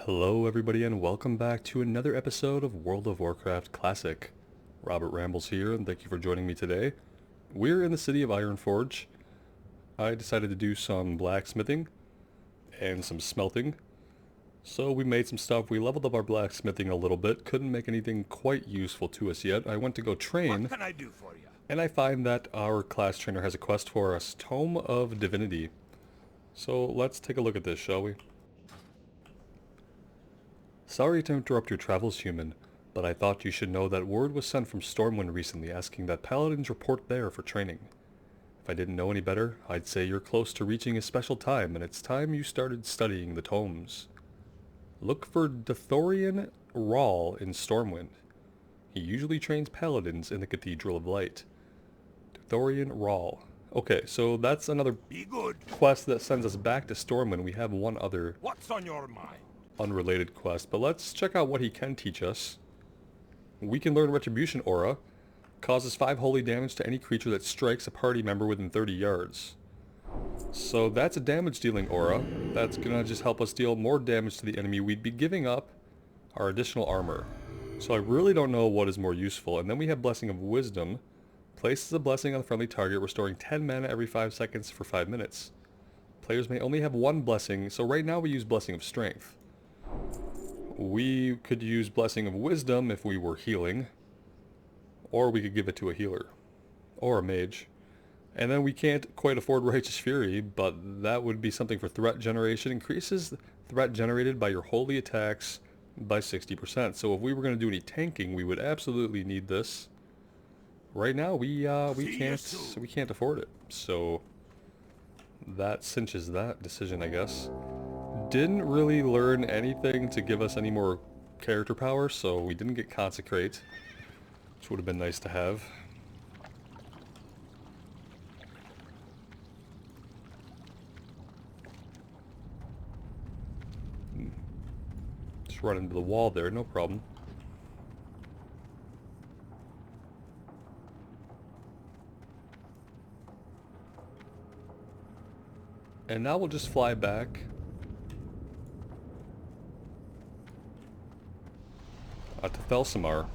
Hello everybody and welcome back to another episode of World of Warcraft Classic. Robert Rambles here and thank you for joining me today. We're in the city of Ironforge. I decided to do some blacksmithing and some smelting. So we made some stuff. We leveled up our blacksmithing a little bit. Couldn't make anything quite useful to us yet. I went to go train. What can I do for you? And I find that our class trainer has a quest for us, Tome of Divinity. So let's take a look at this, shall we? Sorry to interrupt your travels, human, but I thought you should know that word was sent from Stormwind recently asking that paladins report there for training. If I didn't know any better, I'd say you're close to reaching a special time, and it's time you started studying the tomes. Look for Dithorian Rahl in Stormwind. He usually trains paladins in the Cathedral of Light. Dithorian Rahl. Okay, so that's another Be good. quest that sends us back to Stormwind. We have one other What's on your mind? unrelated quest, but let's check out what he can teach us. We can learn Retribution Aura. Causes 5 holy damage to any creature that strikes a party member within 30 yards. So that's a damage dealing aura. That's gonna just help us deal more damage to the enemy. We'd be giving up our additional armor. So I really don't know what is more useful. And then we have Blessing of Wisdom. Places a blessing on the friendly target, restoring 10 mana every 5 seconds for 5 minutes. Players may only have one blessing, so right now we use Blessing of Strength. We could use Blessing of Wisdom if we were healing, or we could give it to a healer, or a mage. And then we can't quite afford Righteous Fury, but that would be something for threat generation. Increases threat generated by your holy attacks by 60%. So if we were going to do any tanking, we would absolutely need this. Right now we can't afford it. So that cinches that decision, I guess. Didn't really learn anything to give us any more character power, so we didn't get Consecrate, which would have been nice to have. Just run into the wall there, no problem. And now we'll just fly back. To Thelsamar,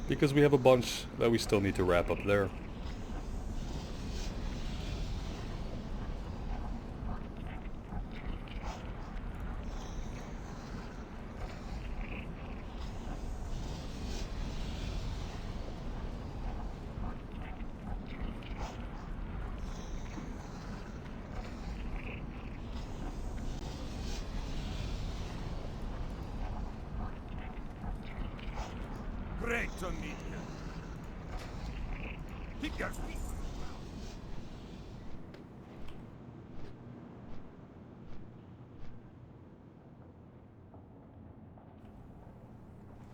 because we have a bunch that we still need to wrap up there. Great to meet you. Keep your feet.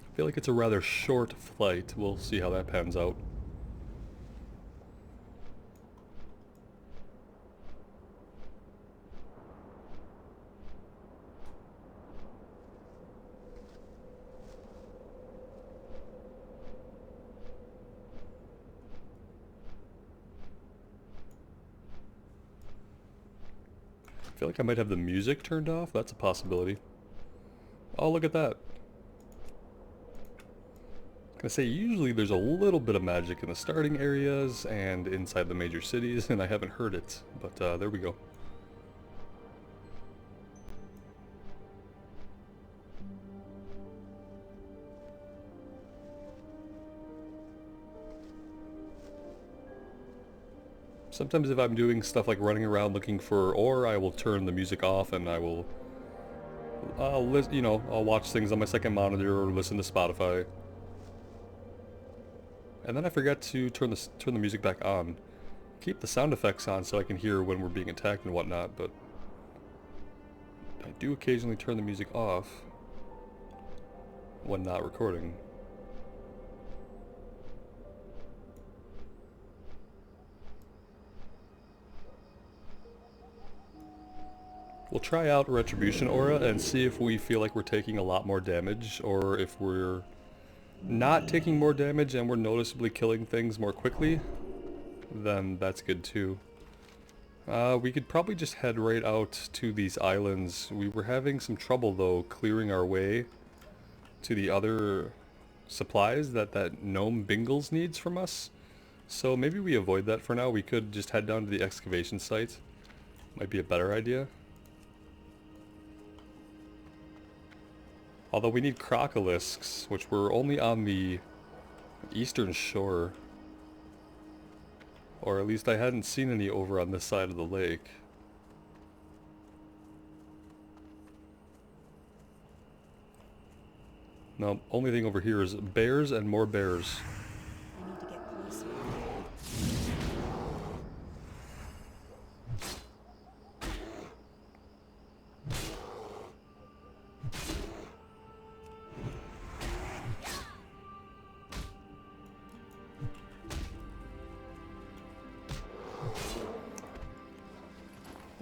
I feel like it's a rather short flight. We'll see how that pans out. I feel like I might have the music turned off. That's a possibility. Oh, look at that. I was gonna say, usually there's a little bit of magic in the starting areas and inside the major cities, and I haven't heard it, but there we go. Sometimes if I'm doing stuff like running around looking for ore, I will turn the music off and I will, I'll watch things on my second monitor or listen to Spotify. And then I forget to turn the music back on. Keep the sound effects on so I can hear when we're being attacked and whatnot, but I do occasionally turn the music off when not recording. We'll try out Retribution Aura and see if we feel like we're taking a lot more damage, or if we're not taking more damage and we're noticeably killing things more quickly, then that's good too. We could probably just head right out to these islands. We were having some trouble though clearing our way to the other supplies that gnome Bingles needs from us. So maybe we avoid that for now. We could just head down to the excavation site. Might be a better idea. Although we need crocolisks, which were only on the eastern shore. Or at least I hadn't seen any over on this side of the lake. No, only thing over here is bears and more bears. I need to get closer.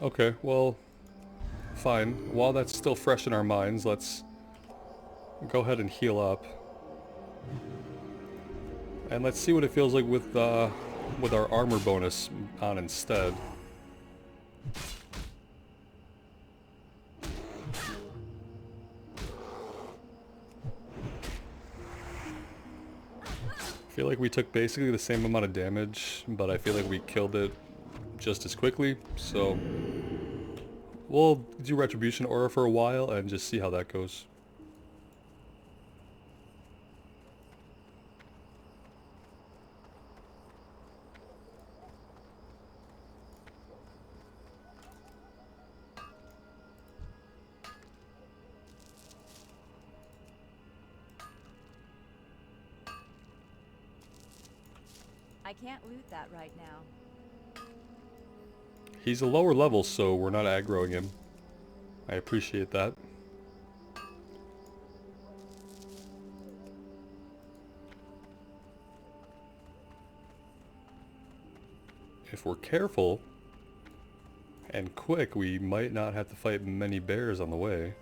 Okay, well, fine. While that's still fresh in our minds, let's go ahead and heal up. And let's see what it feels like with our armor bonus on instead. I feel like we took basically the same amount of damage, but I feel like we killed it just as quickly, so we'll do retribution aura for a while and just see how that goes. I can't loot that right now. He's a lower level, so we're not aggroing him. I appreciate that. If we're careful and quick, we might not have to fight many bears on the way.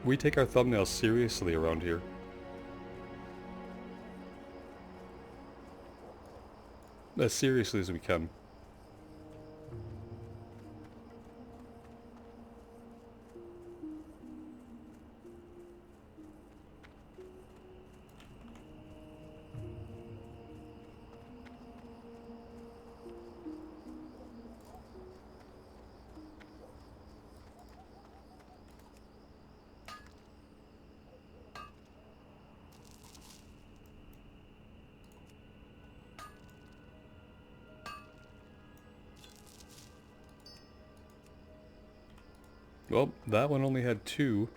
We take our thumbnails seriously around here. As seriously as we can. Well, that one only had 2.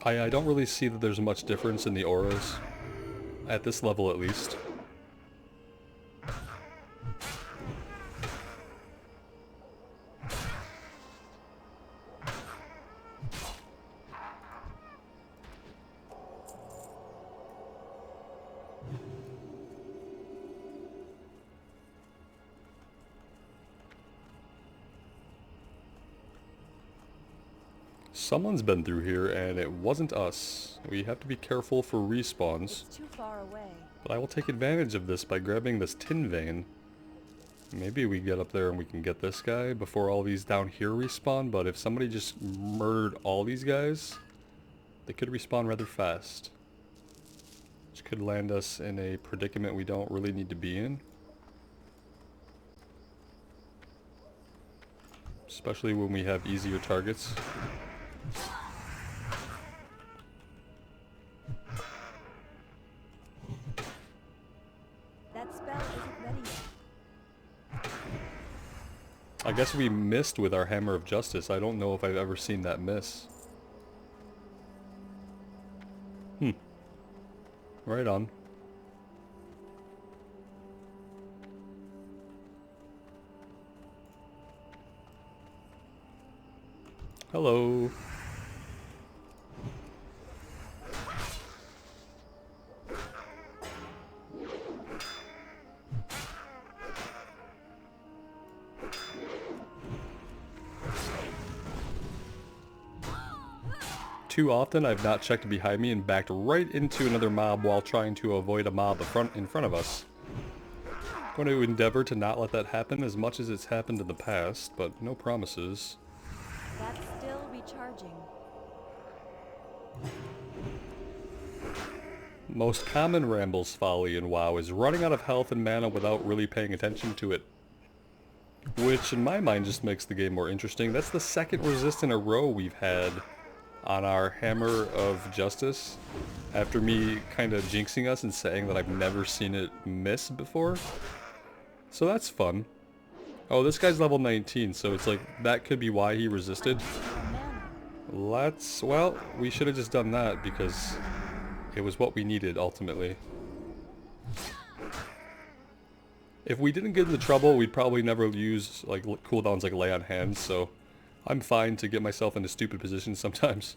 I don't really see that there's much difference in the auras. At this level, at least. Someone's been through here, and it wasn't us. We have to be careful for respawns. It's too far away. But I will take advantage of this by grabbing this tin vein. Maybe we get up there and we can get this guy before all these down here respawn, but if somebody just murdered all these guys, they could respawn rather fast. Which could land us in a predicament we don't really need to be in. Especially when we have easier targets. That spell isn't ready yet. I guess we missed with our Hammer of Justice. I don't know if I've ever seen that miss. Right on. Hello. Too often I've not checked behind me and backed right into another mob while trying to avoid a mob in front of us. I'm going to endeavor to not let that happen as much as it's happened in the past, but no promises. That's still recharging. Most common Ramble's folly in WoW is running out of health and mana without really paying attention to it. Which in my mind just makes the game more interesting. That's the second resist in a row we've had on our Hammer of Justice, after me kind of jinxing us and saying that I've never seen it miss before. So that's fun. Oh, this guy's level 19, so it's like, that could be why he resisted. Well, we should have just done that because it was what we needed ultimately. If we didn't get into trouble, we'd probably never use like cooldowns like Lay on Hands, so I'm fine to get myself into stupid positions sometimes.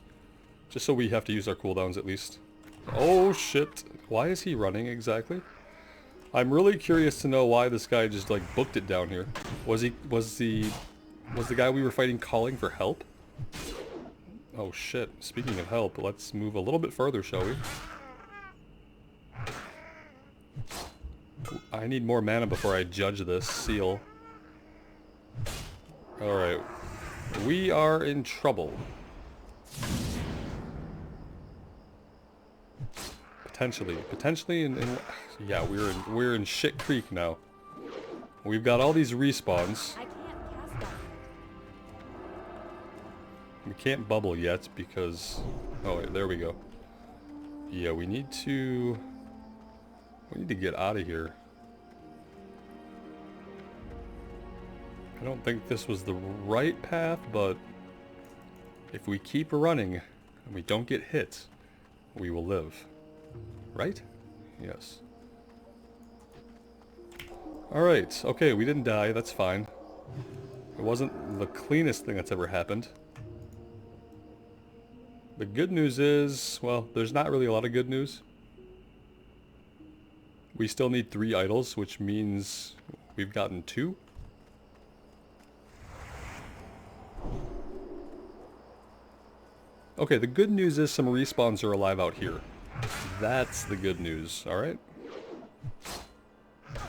Just so we have to use our cooldowns at least. Oh shit. Why is he running exactly? I'm really curious to know why this guy just like booked it down here. Was the guy we were fighting calling for help? Oh shit. Speaking of help, let's move a little bit further, shall we? I need more mana before I judge this seal. Alright. We are in trouble. Potentially in yeah, we're in shit creek now. We've got all these respawns. I can't cast that. We can't bubble yet because oh wait, there we go. Yeah, we need to get out of here. I don't think this was the right path, but if we keep running and we don't get hit, we will live. Right? Yes. Alright, okay, we didn't die, that's fine. It wasn't the cleanest thing that's ever happened. The good news is, well, there's not really a lot of good news. We still need 3 idols, which means we've gotten 2. Okay, the good news is some respawns are alive out here. That's the good news, alright?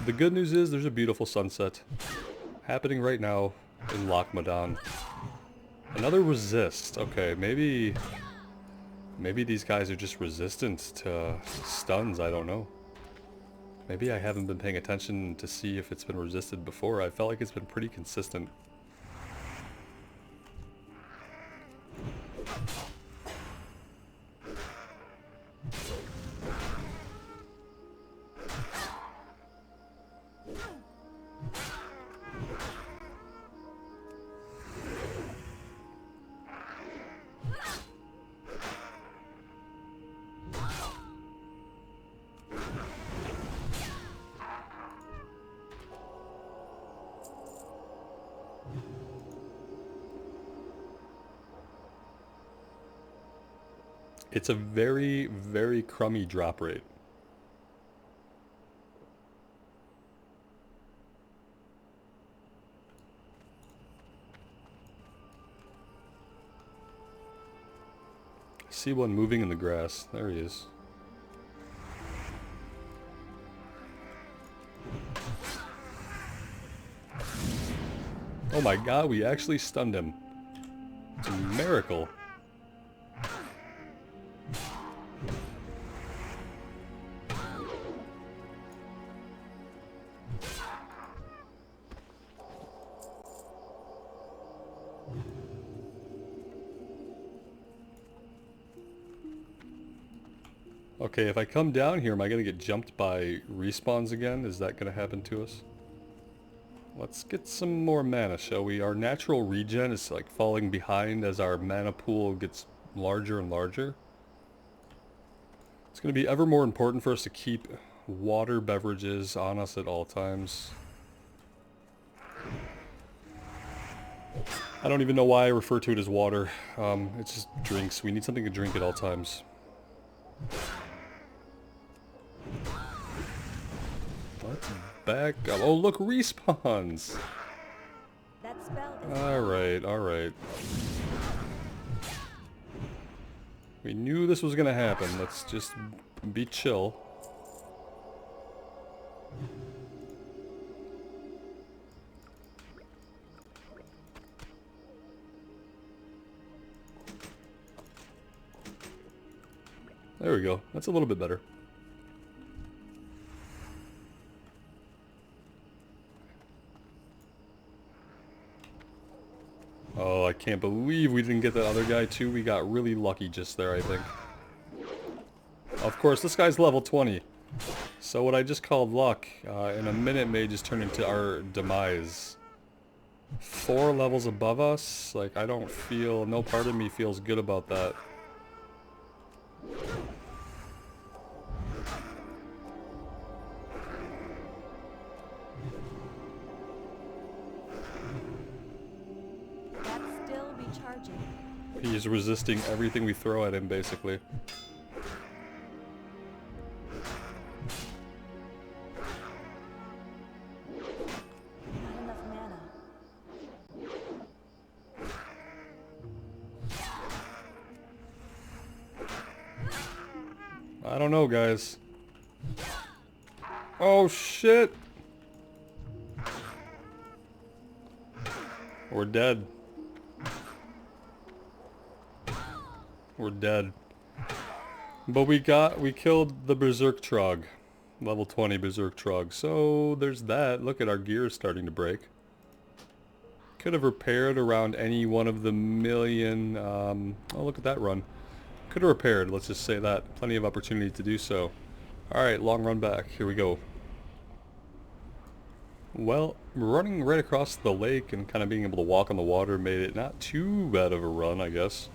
The good news is there's a beautiful sunset happening right now in Loch Modan. Another resist. Okay, maybe these guys are just resistant to stuns, I don't know. Maybe I haven't been paying attention to see if it's been resisted before. I felt like it's been pretty consistent. It's a very, very crummy drop rate. I see one moving in the grass. There he is. Oh my god, we actually stunned him. It's a miracle. Okay, if I come down here, am I going to get jumped by respawns again? Is that going to happen to us? Let's get some more mana, shall we? Our natural regen is like falling behind as our mana pool gets larger and larger. It's going to be ever more important for us to keep water beverages on us at all times. I don't even know why I refer to it as water. It's just drinks. We need something to drink at all times. Let's back up. Oh, look, respawns. That spell is Alright, alright. We knew this was gonna happen. Let's just be chill. There we go. That's a little bit better. Oh, I can't believe we didn't get that other guy too. We got really lucky just there, I think. Of course, this guy's level 20. So what I just called luck, in a minute may just turn into our demise. 4 levels above us? Like, I don't feel, no part of me feels good about that. He's resisting everything we throw at him, basically. not enough mana. I don't know, guys. Oh, shit! We're dead. We're dead. But we killed the Berserk Trog. Level 20 Berserk Trog. So there's that. Look at our gear starting to break. Could have repaired around any one of the million, oh, look at that run. Could have repaired, let's just say that. Plenty of opportunity to do so. Alright, long run back. Here we go. Well, running right across the lake and kind of being able to walk on the water made it not too bad of a run, I guess.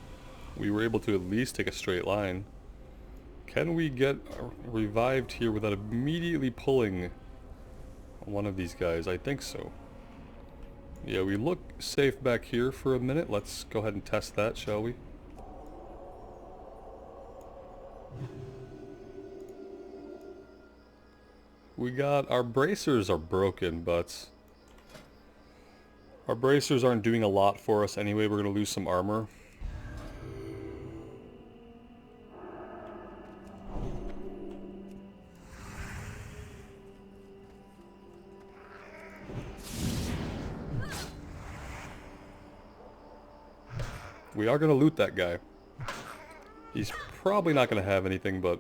We were able to at least take a straight line. Can we get revived here without immediately pulling one of these guys? I think so. Yeah, we look safe back here for a minute. Let's go ahead and test that, shall we? We got, our bracers are broken, but our bracers aren't doing a lot for us anyway. We're going to lose some armor. We are going to loot that guy. He's probably not going to have anything, but...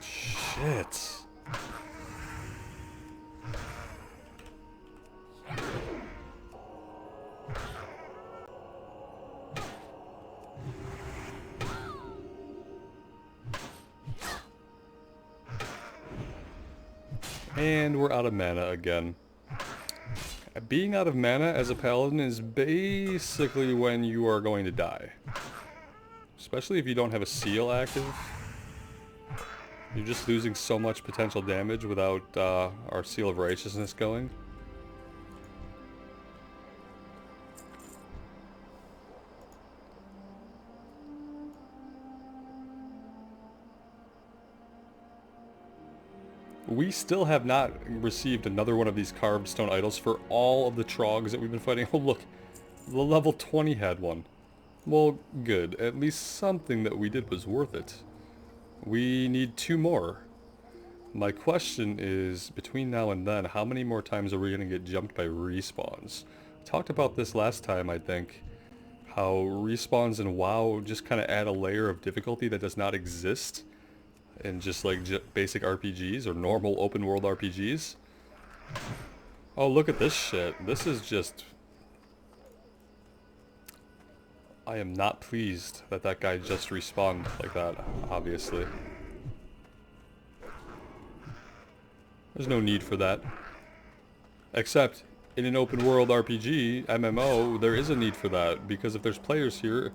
Shit. And we're out of mana again. Being out of mana as a paladin is basically when you are going to die. Especially if you don't have a seal active. You're just losing so much potential damage without our Seal of Righteousness going. We still have not received another one of these carved stone idols for all of the trogs that we've been fighting. Oh look, the level 20 had one. Well, good. At least something that we did was worth it. We need 2 more. My question is, between now and then, how many more times are we going to get jumped by respawns? We talked about this last time, I think. How respawns in WoW just kind of add a layer of difficulty that does not exist in just like basic RPGs or normal open world RPGs. Oh, look at this shit. This is just... I am not pleased that that guy just respawned like that, obviously. There's no need for that. Except, in an open world RPG, MMO, there is a need for that. Because if there's players here,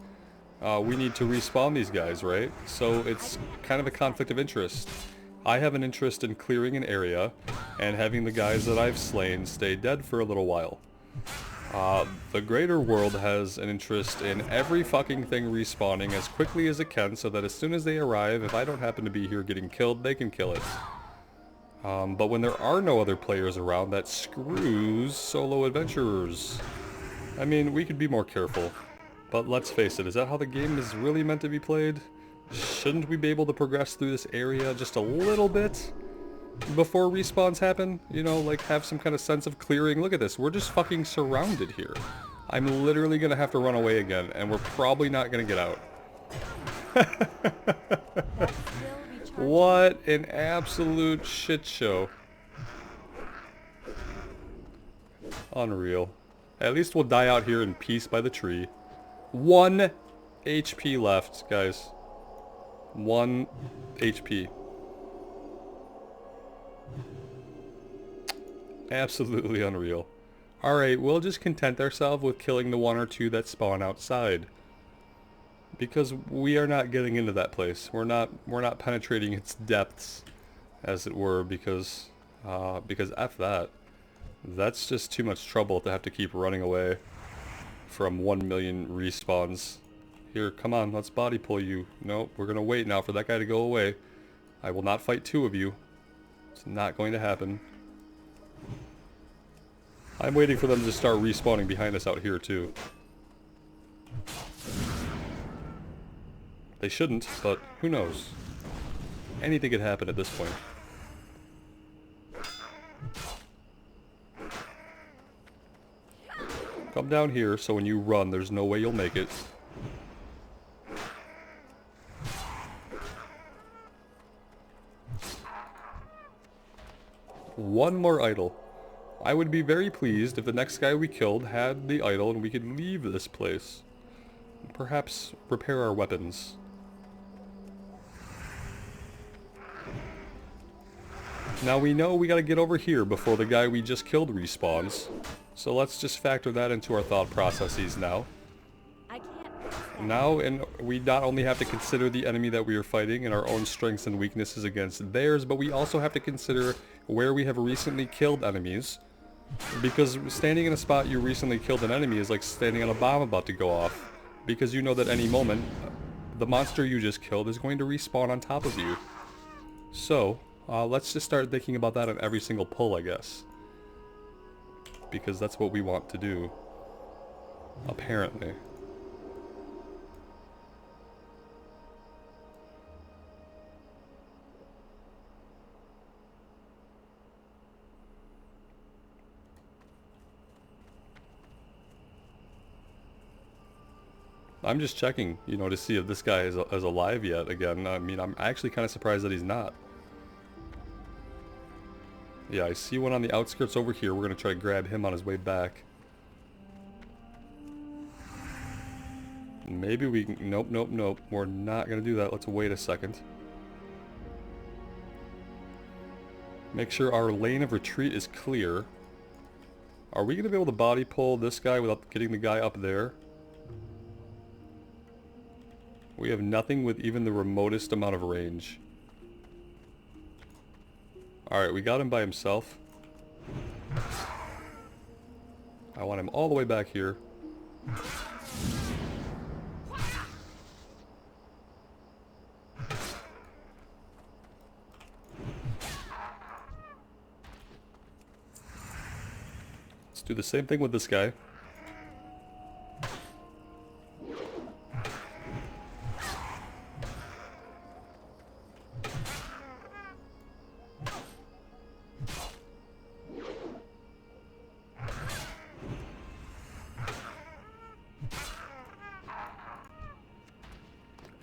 we need to respawn these guys, right? So it's kind of a conflict of interest. I have an interest in clearing an area, and having the guys that I've slain stay dead for a little while. The greater world has an interest in every fucking thing respawning as quickly as it can, so that as soon as they arrive, if I don't happen to be here getting killed, they can kill it. But when there are no other players around, that screws solo adventurers. I mean, we could be more careful. But let's face it, is that how the game is really meant to be played? Shouldn't we be able to progress through this area just a little bit before respawns happen? You know, like have some kind of sense of clearing. Look at this, we're just fucking surrounded here. I'm literally gonna have to run away again, and we're probably not gonna get out. What an absolute shit show. Unreal. At least we'll die out here in peace by the tree. 1 HP left, guys. 1 HP. Absolutely unreal. Alright, we'll just content ourselves with killing the 1 or 2 that spawn outside. Because we are not getting into that place. We're not penetrating its depths, as it were, because F that. That's just too much trouble to have to keep running away from 1 million respawns. Here, come on, let's body pull you. Nope, we're gonna wait now for that guy to go away. I will not fight 2 of you. It's not going to happen. I'm waiting for them to start respawning behind us out here too. They shouldn't, but who knows? Anything could happen at this point. Come down here so when you run, there's no way you'll make it. One more idol. I would be very pleased if the next guy we killed had the idol and we could leave this place. Perhaps repair our weapons. Now we know we gotta get over here before the guy we just killed respawns. So let's just factor that into our thought processes now. I can't. Now, and we not only have to consider the enemy that we are fighting and our own strengths and weaknesses against theirs, but we also have to consider where we have recently killed enemies. Because standing in a spot you recently killed an enemy is like standing on a bomb about to go off. Because you know that any moment, the monster you just killed is going to respawn on top of you. So, let's just start thinking about that on every single pull, I guess. Because that's what we want to do. Apparently. I'm just checking, you know, to see if this guy is alive yet again. I mean, I'm actually kind of surprised that he's not. Yeah, I see one on the outskirts over here. We're going to try to grab him on his way back. Maybe we can... Nope, nope, nope. We're not going to do that. Let's wait a second. Make sure our lane of retreat is clear. Are we going to be able to body pull this guy without getting the guy up there? We have nothing with even the remotest amount of range. Alright, we got him by himself. I want him all the way back here. Let's do the same thing with this guy.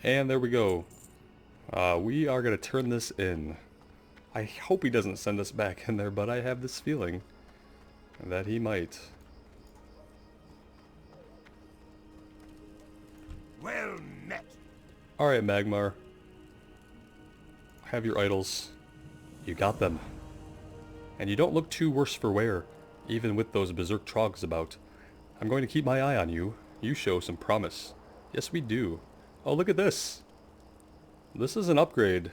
And there we go. We are going to turn this in. I hope he doesn't send us back in there, but I have this feeling that he might. Well met. Alright, Magmar. Have your idols. You got them. And you don't look too worse for wear, even with those berserk trogs about. I'm going to keep my eye on you. You show some promise. Yes, we do. Oh, look at this. This is an upgrade.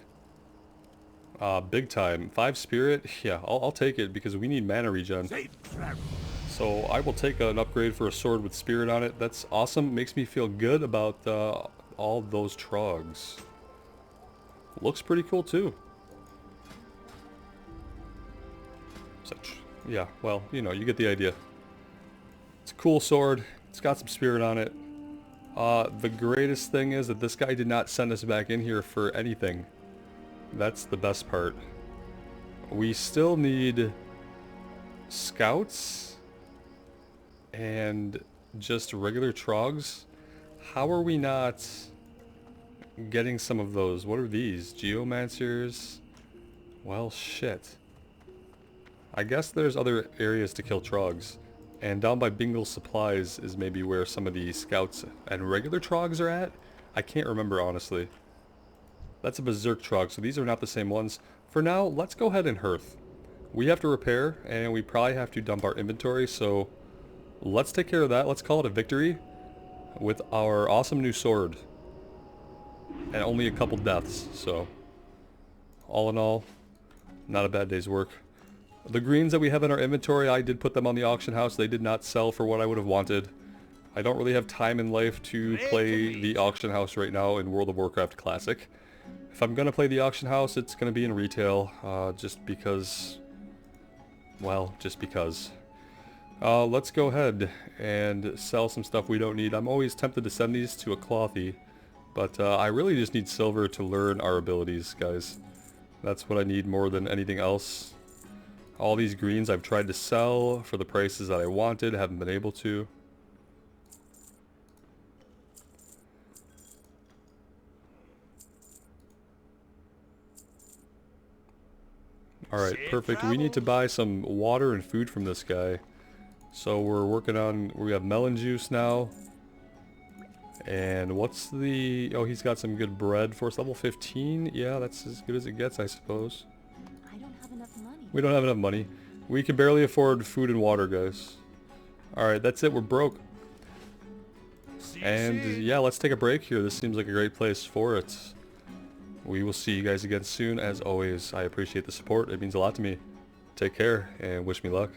Big time. 5 spirit. Yeah, I'll take it because we need mana regen. Safe travel. So I will take an upgrade for a sword with spirit on it. That's awesome. Makes me feel good about all those trogs. Looks pretty cool too. Such. Yeah, well, you know, you get the idea. It's a cool sword. It's got some spirit on it. The greatest thing is that this guy did not send us back in here for anything. That's the best part. We still need scouts and just regular trogs. How are we not getting some of those? What are these? Geomancers? Well, shit. I guess there's other areas to kill trogs. And down by Bingle's Supplies is maybe where some of the scouts and regular trogs are at? I can't remember, honestly. That's a berserk trog, so these are not the same ones. For now, let's go ahead and hearth. We have to repair, and we probably have to dump our inventory, so let's take care of that. Let's call it a victory with our awesome new sword. And only a couple deaths, so all in all, not a bad day's work. The greens that we have in our inventory, I did put them on the auction house. They did not sell for what I would have wanted. I don't really have time in life to play the auction house right now in World of Warcraft Classic. If I'm going to play the auction house, it's going to be in retail, just because, well, just because. Let's go ahead and sell some stuff we don't need. I'm always tempted to send these to a clothy, but I really just need silver to learn our abilities, guys. That's what I need more than anything else. All these greens I've tried to sell for the prices that I wanted, haven't been able to. Alright, perfect. We need to buy some water and food from this guy. So we're working on, we have melon juice now. And what's the, oh, he's got some good bread for us. Level 15? Yeah, that's as good as it gets, I suppose. I don't have enough money. We don't have enough money. We can barely afford food and water, guys. Alright, that's it. We're broke. And yeah, let's take a break here. This seems like a great place for it. We will see you guys again soon. As always, I appreciate the support. It means a lot to me. Take care and wish me luck.